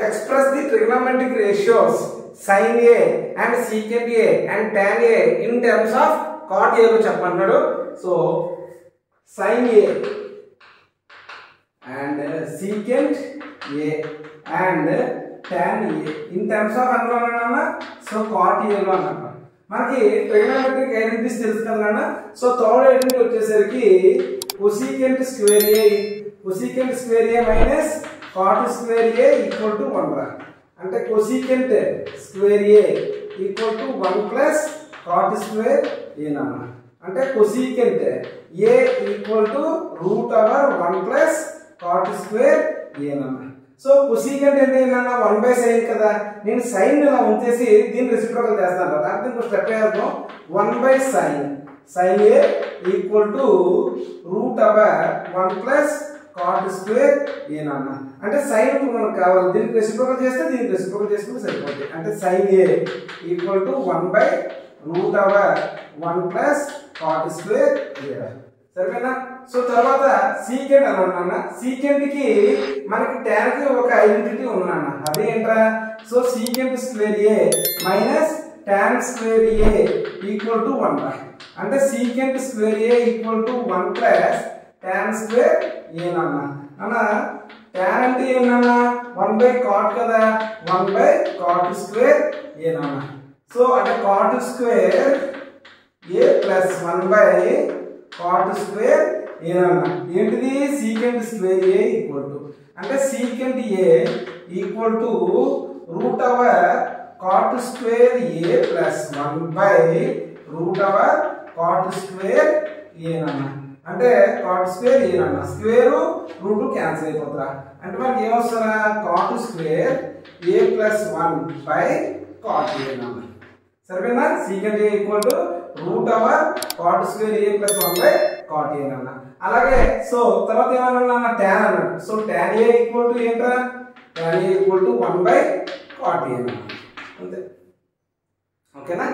express the trigonometric ratios sin A and secant A and tan A in terms of cot A లో చెప్పమన్నాడు. So sin A and secant A and tan A in terms of అన్నానన్నా. So cot A లో అన్నమాట. మనకి trigonometric identities తెలుసు కదా. So third identity వచ్చేసరికి cosecant square A minus cot square A equal to 1 రా. అంటే cosecant square A equal to 1 plus cot square A నాన్న. అంటే cosecant A equal to root over 1 plus cot square A నాన్న. So cosecant అంటే ఏంటన్నా 1 by sin కదా. నేను sin ఇలా ఉంచేసి దీన్ని రెసిప్రోకల్ చేస్తాను కదా. అంటే ఇంకో స్టెప్ వేద్దాం. 1 by sin A equal to root over 1 plus cot square A నాన్న. అంటే sin మనకు కావాలి. దీనికి రెసిప్రోకల్ చేస్తే దీనికి రెసిప్రోకల్ చేసుకుంటే సరిపోతుంది. అంటే sin A equal to 1 by root over 1 plus cot square A. సరిపోయినా. సో తర్వాత secant అన్నాను. secant కి మనకి tan కి ఒక ఐడెంటిటీ ఉందన్న. అదే ఏంట్రా. So secant square A minus tan square A equal to 1 రా. అంటే secant square A equal to 1 plus tan square A నాన్న. అన్న tan అంటే ఏంటన్నా 1 by cot కదా. 1 by cot square A నాన్న. సో అంటే cot square A plus 1 by cot square A నాన్న. ఏంటిది secant square A equal to అంటే secant A equal to root over cot square A plus 1 by root over cot square A నాన్న. అంటే cot square A నాన్న. Square root cancel అయిపోతుందా. అంటే మనకి ఏమొస్తుందా cot square A plus 1 by cot A నాన్న. సరిపోయిందా. secant A equal to root over cot square A plus 1 by cot A నాన్న. అలాగే సో తర్వాత ఏమన్నా tan అన్నాడు. So tan A equal to ఏంట్రా. tan A equal to 1 by cot A నాన్న. అంతే. ఓకేనా.